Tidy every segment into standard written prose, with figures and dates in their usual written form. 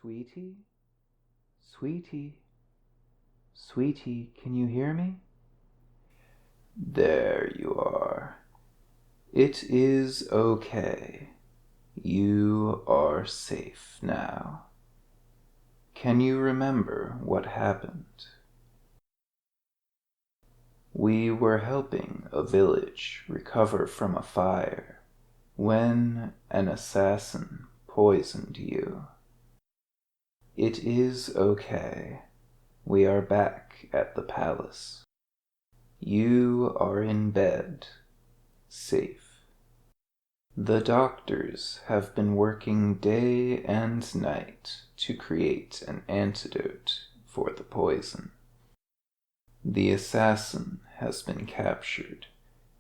Sweetie? Sweetie? Sweetie, can you hear me? There you are. It is okay. You are safe now. Can you remember what happened? We were helping a village recover from a fire when an assassin poisoned you. It is okay. We are back at the palace. You are in bed, safe. The doctors have been working day and night to create an antidote for the poison. The assassin has been captured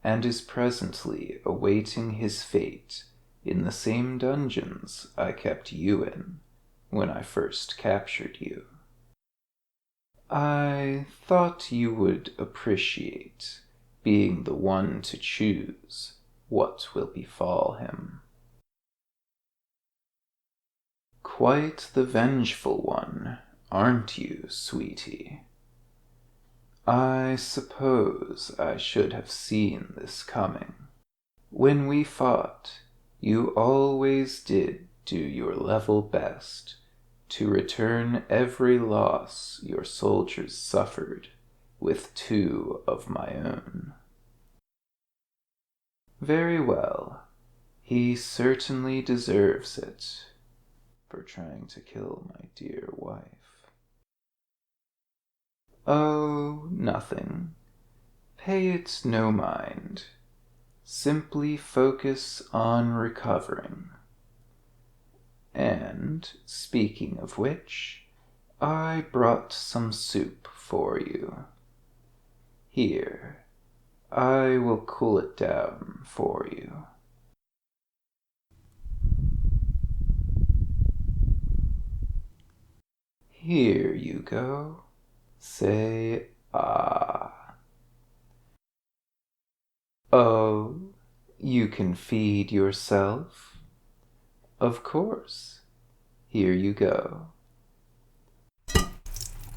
and is presently awaiting his fate in the same dungeons I kept you in when I first captured you. I thought you would appreciate being the one to choose what will befall him. Quite the vengeful one, aren't you, sweetie? I suppose I should have seen this coming. When we fought, you always did do your level best to return every loss your soldiers suffered with 2 of my own. Very well, he certainly deserves it for trying to kill my dear wife. Oh, nothing. Pay it no mind. Simply focus on recovering. And, speaking of which, I brought some soup for you. Here, I will cool it down for you. Here you go. Say ah. Oh, you can feed yourself? Of course. Here you go.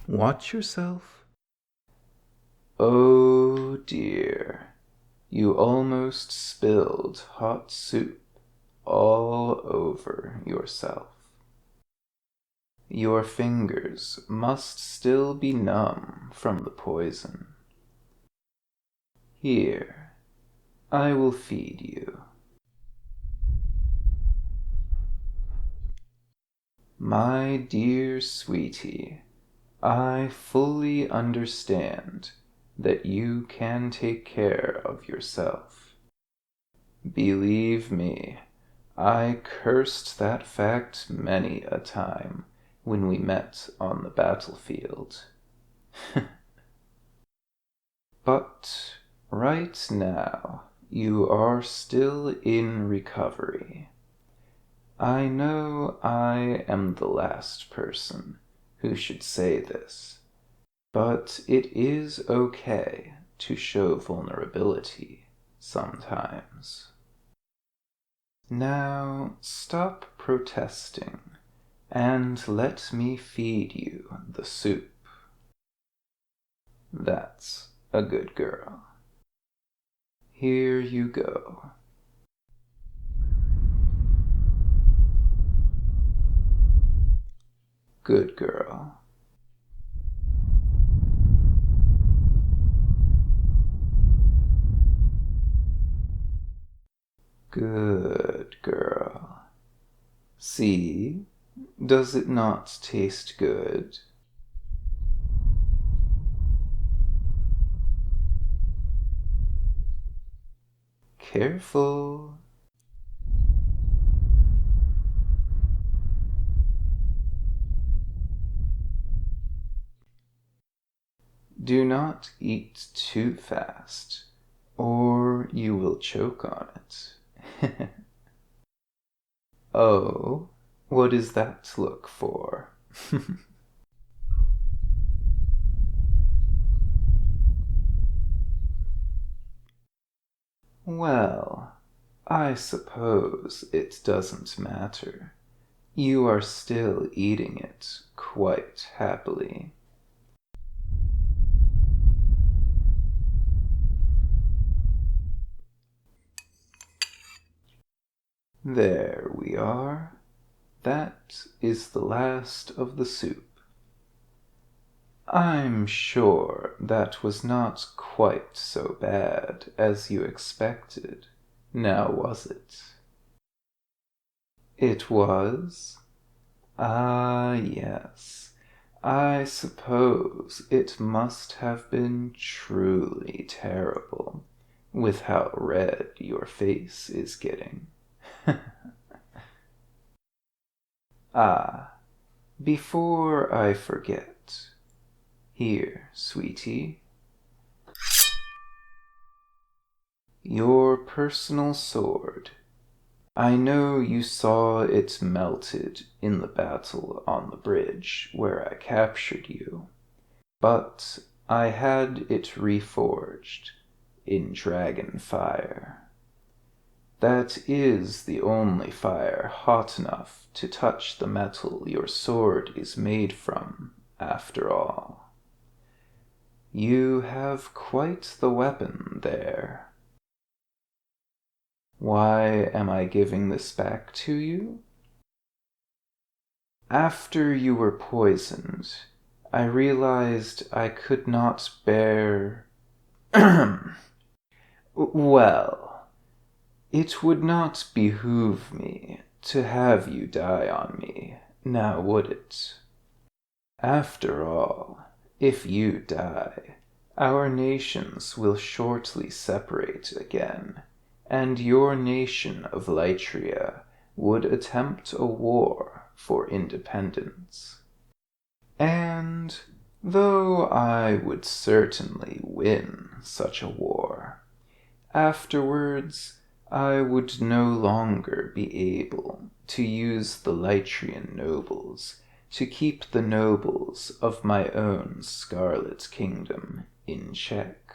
Watch yourself. Oh dear, you almost spilled hot soup all over yourself. Your fingers must still be numb from the poison. Here, I will feed you. My dear sweetie, I fully understand that you can take care of yourself. Believe me, I cursed that fact many a time when we met on the battlefield. But right now, you are still in recovery. I know I am the last person who should say this, but it is okay to show vulnerability sometimes. Now stop protesting and let me feed you the soup. That's a good girl. Here you go. Good girl. Good girl. See, does it not taste good? Careful. Do not eat too fast, or you will choke on it. Oh, what is that look for? Well, I suppose it doesn't matter. You are still eating it quite happily. There we are. That is the last of the soup. I'm sure that was not quite so bad as you expected, now was it? It was? Ah, yes. I suppose it must have been truly terrible, with how red your face is getting. Ah, before I forget, here, sweetie, your personal sword. I know you saw it melted in the battle on the bridge where I captured you, but I had it reforged in dragon fire. That is the only fire hot enough to touch the metal your sword is made from, after all. You have quite the weapon there. Why am I giving this back to you? After you were poisoned, I realized I could not bear... Well, it would not behoove me to have you die on me, now would it? After all, if you die, our nations will shortly separate again, and your nation of Lytria would attempt a war for independence. And though I would certainly win such a war, afterwards I would no longer be able to use the Lytrian nobles to keep the nobles of my own Scarlet Kingdom in check.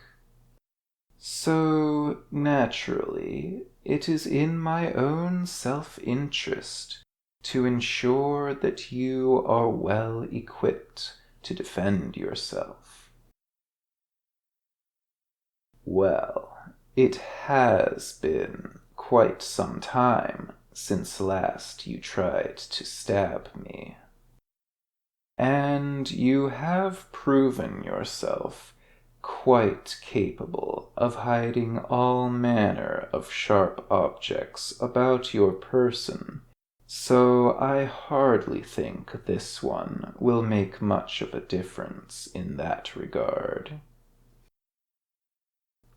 So, naturally, it is in my own self-interest to ensure that you are well equipped to defend yourself. Well, it has been quite some time since last you tried to stab me. And you have proven yourself quite capable of hiding all manner of sharp objects about your person, so I hardly think this one will make much of a difference in that regard.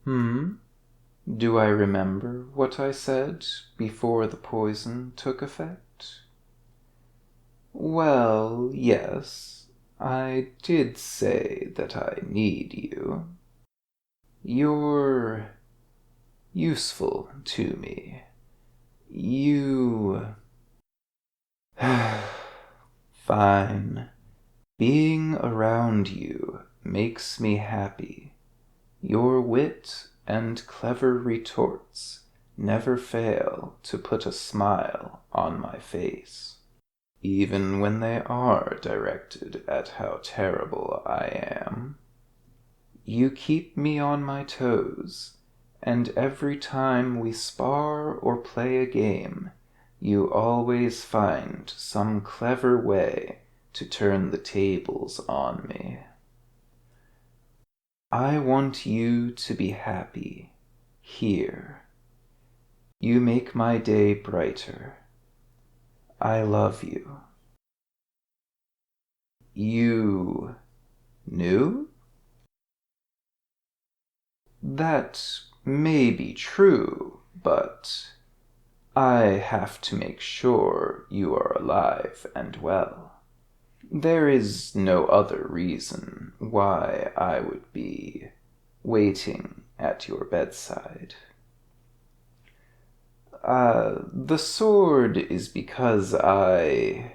Do I remember what I said before the poison took effect? Well, yes, I did say that I need you. You're useful to me. You... Fine. Being around you makes me happy. Your wit and clever retorts never fail to put a smile on my face, even when they are directed at how terrible I am. You keep me on my toes, and every time we spar or play a game, you always find some clever way to turn the tables on me. I want you to be happy, here. You make my day brighter. I love you. You knew? That may be true, but I have to make sure you are alive and well. There is no other reason why I would be waiting at your bedside. The sword is because I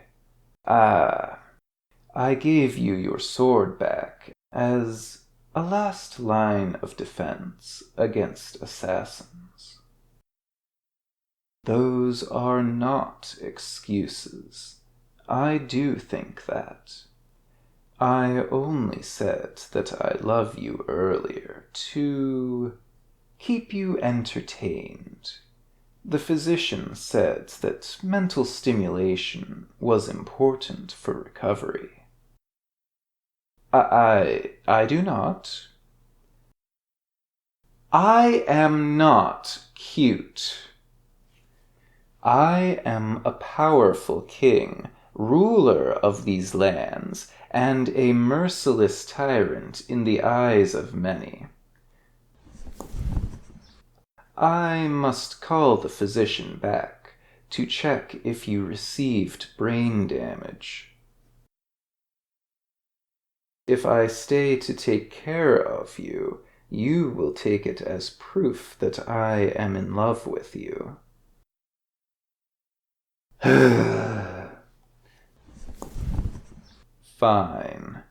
gave you your sword back as a last line of defense against assassins. Those are not excuses. I do think that. I only said that I love you earlier to keep you entertained. The physician said that mental stimulation was important for recovery. I do not. I am not cute. I am a powerful king, ruler of these lands, and a merciless tyrant in the eyes of many. I must call the physician back to check if you received brain damage. If I stay to take care of you, you will take it as proof that I am in love with you. Fine.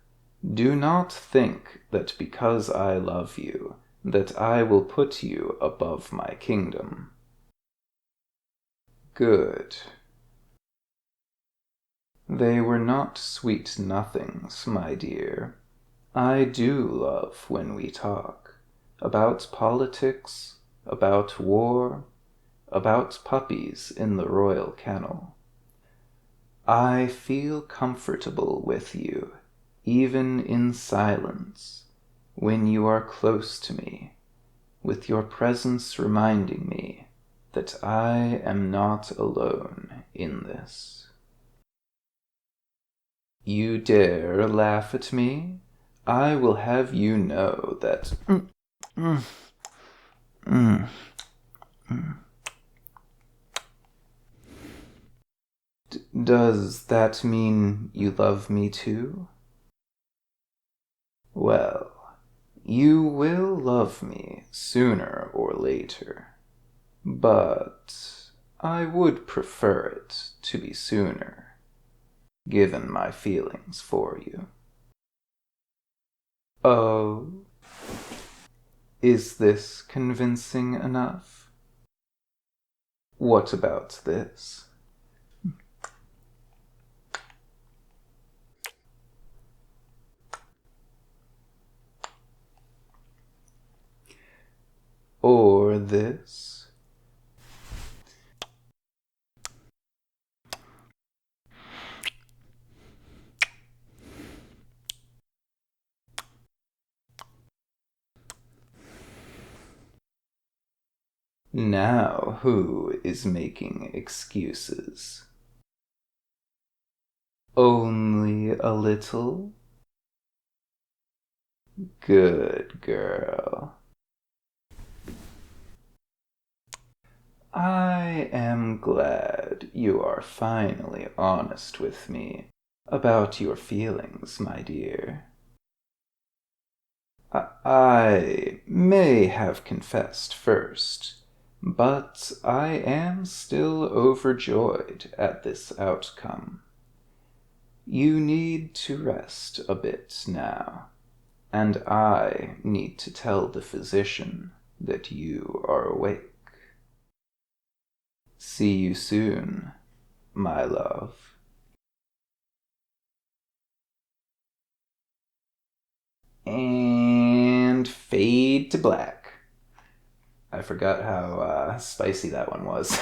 Do not think that because I love you, that I will put you above my kingdom. Good. They were not sweet nothings, my dear. I do love when we talk. About politics, about war, about puppies in the royal kennel. I feel comfortable with you, even in silence, when you are close to me, with your presence reminding me that I am not alone in this. You dare laugh at me? I will have you know that... Does that mean you love me too? Well, you will love me sooner or later, but I would prefer it to be sooner, given my feelings for you. Oh, is this convincing enough? What about this? Or this? Now who is making excuses? Only a little? Good girl. I am glad you are finally honest with me about your feelings, my dear. I may have confessed first, but I am still overjoyed at this outcome. You need to rest a bit now, and I need to tell the physician that you are awake. See you soon, my love. And fade to black. I forgot how spicy that one was.